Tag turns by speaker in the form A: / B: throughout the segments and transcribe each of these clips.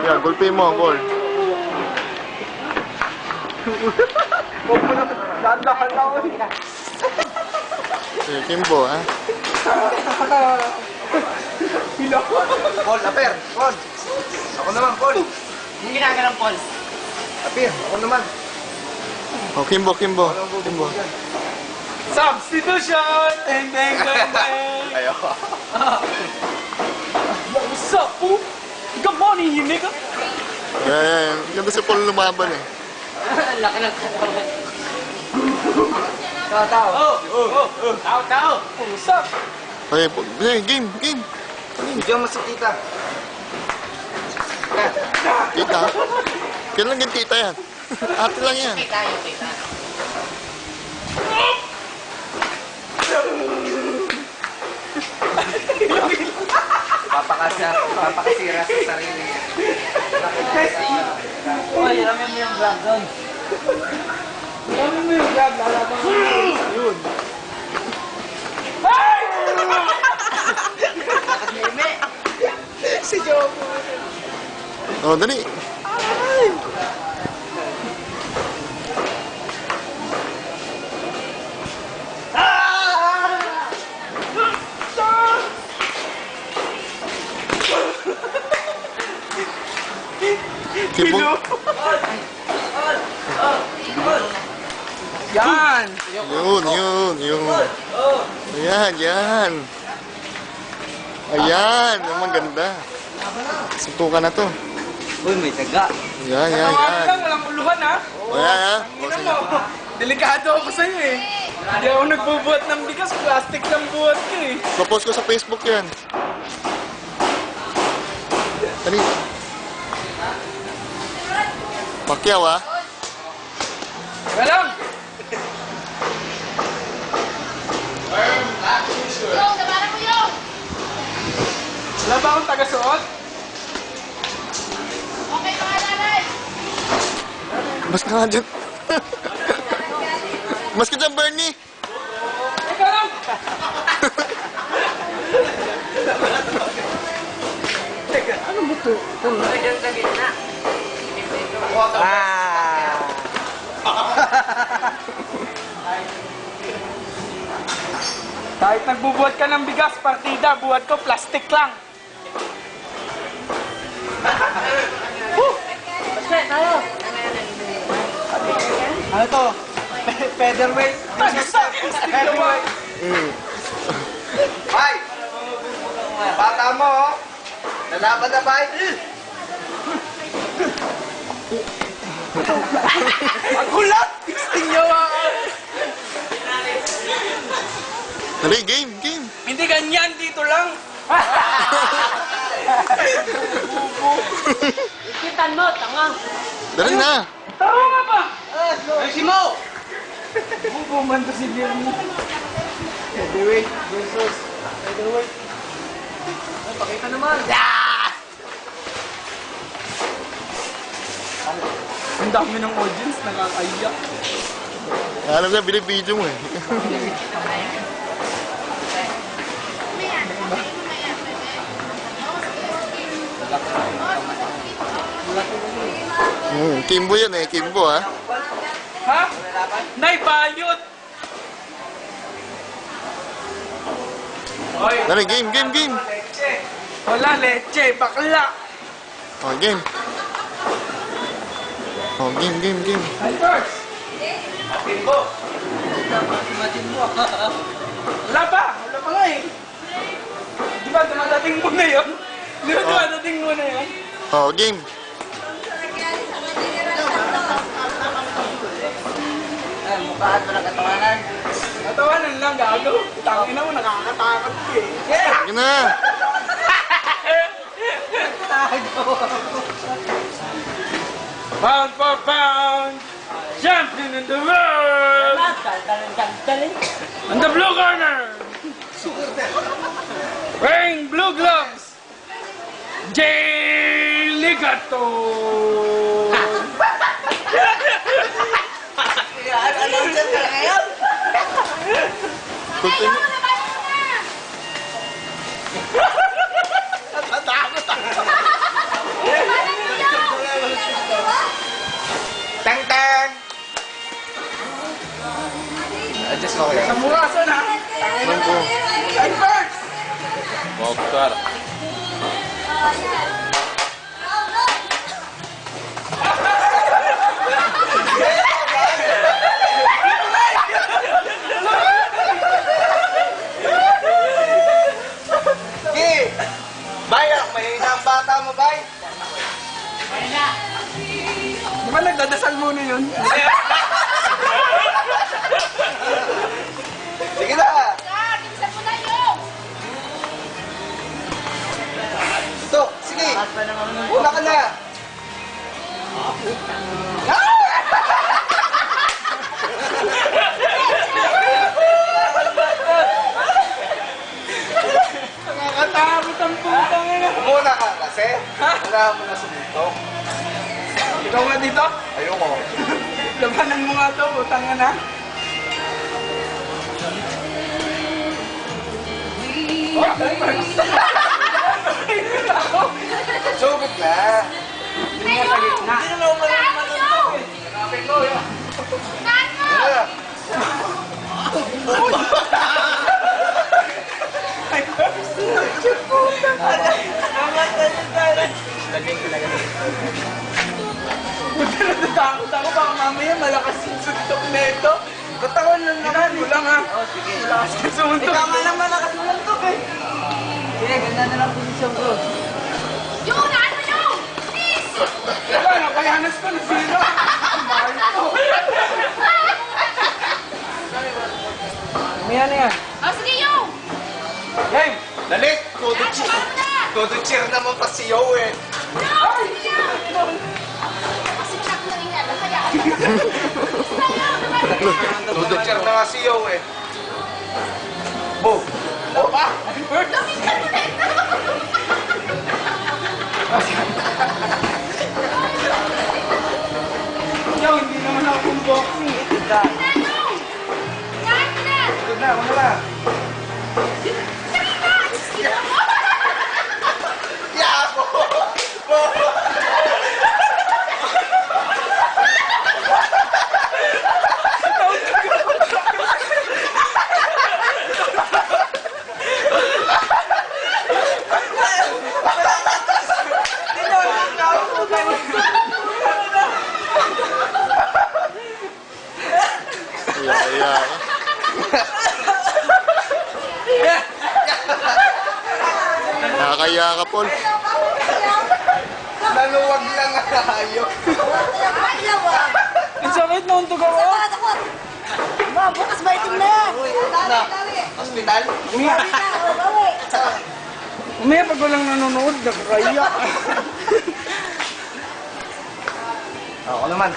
A: Yan, gulpin mo, ball.
B: Huwag mo na, dahan-dahan na ako.
A: Sige, Kimbo, ha?
B: Paul, Aper, Paul. Ako naman, Paul.
C: Yung ginagalang Paul.
B: Aper, ako naman.
A: Oh, Kimbo. Kimbo.
C: Substitution! Deng, deng, deng, deng!
B: Ayoko.
C: What's up, fool? Good morning, you nigga!
A: Yan. Ganda si Paul lumaban eh.
C: Laki ng katawan.
B: Tao.
C: Tao! What's up?
A: Okay, game.
B: Medyo mas kita.
A: Tita. Kailan lang tita yan? Ate lang yan.
C: Kita.
B: Papakasira sa sarili niya.
C: Uy, alamin mo yung vlog doon.
B: Alamin mo yung vlog, lalaban mo yun.
C: Meme!
B: Si Joe.
A: Oh, dali. Kimbo.
B: Yan!
A: Yun. Ayan. Ayan, naman ganda. Suntukan na to.
B: Uy, may taga.
A: Yan.
B: Walang uluhan ha.
A: Ayan, ha?
B: Tingnan mo. Delikado ako sa'yo eh. Hindi ako nagbubuhat ng bigas, plastic ng buhat ko eh.
A: Propose ko sa Facebook yan. Dali. Pakyaw, ha?
B: Teka lang! Wala ba akong taga-suot?
A: Mas ka nga dyan. Mas ka dyan, Bernie.
B: Teka lang! Teka, ano ba ito?
C: Diyan sa gitna.
B: Kahit nagbubuhat ka ng bigas, partida, buhat ko, plastic lang.
C: Basta, tayo!
B: Ano to? Featherweight? Featherweight. Bay! Bata mo, oh. Lalaban na, Bay. Ang kulat! Tisting niyo ako.
A: Dali, game.
B: Hindi ganyan, dito lang.
C: Ikitan mo, tanga!
A: Dali na.
B: Tara nga ba?
C: Ay, si Mo!
B: Bubo man to si Birnie. Featherweight versus featherweight. Pakita naman. Ang dami ng audience, nakakaiyak.
A: Alam na, binibidyo mo eh. Kimbo yan eh, Kimbo, ha?
B: Ha? Nay, bayot! Oy,
A: Dali, game.
B: leche. Wala, leche, bakla.
A: Oh, game. Oh, game.
B: First. Timbo. Wala pa nga eh. Di ba, dumadating mo na yun?
A: Oh, game.
C: Mukhaan mo ng katawanan.
B: Natawanan lang, gago. Tangina mo, nakakatakot ka eh.
A: Sige na.
B: Pound for pound, champion in the world! On the blue corner, wearing blue gloves, Jay Ligato!
C: Announcer ka ngayon?
A: Gulpin mo.
B: Natatakot ako.
A: Okay.
B: Sa murasan ha.
A: Mangko.
B: Ay, first!
D: Oscar.
C: Sige! Bay, mahina ang bata mo, Bay.
B: Di ba nagdadasal muna yun?
C: Sige na! Ito, sige! Una ka na!
B: Nakakatakot ang putang ina.
C: Umuna ka kasi. Wala mo na sumuntok.
B: Ikaw nga dito?
C: Ayoko.
B: Labanan mo nga to, putang ina.
C: Sugod na.
B: Hindi nga sa gitna.
C: Hindi naman ako manuntok eh. Hanapin ko yun. Ano?
B: Natatakot ako, baka mamaya malakas yung suntok na ito.
C: Katawan lang naman.
B: Ko lang ha.
C: Oh, sige.
B: Malakas yung suntok.
C: Ikaw nga lang malakas manuntok eh. Sige, ganda na lang posisyon ko.
B: Wala, napayanas ko na sino. Mahal ko. Ano yan yan? Game!
C: Dali! Todo cheer naman pa si Yo eh. Todo cheer na nga si Yo eh. Bo! Bo pa!
B: Yo, hindi naman ako kung boxing.
C: Sugod na, ako na lang. Yeah, Bo! Bo!
A: Iya. Nakakaya ka, Paul.
C: Naluwag lang ang hayop.
B: Ang sakit na untog ako.
E: Bukas baiting na yan.
C: Na, hospital?
B: Umaya pag walang nanonood, nakakaya.
C: Ako naman.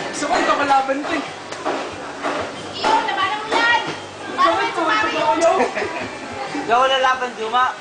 B: Gusto ko ito kalaban ko eh. Sakit ko, untog ako yo.
C: Ikaw na laban, Juma.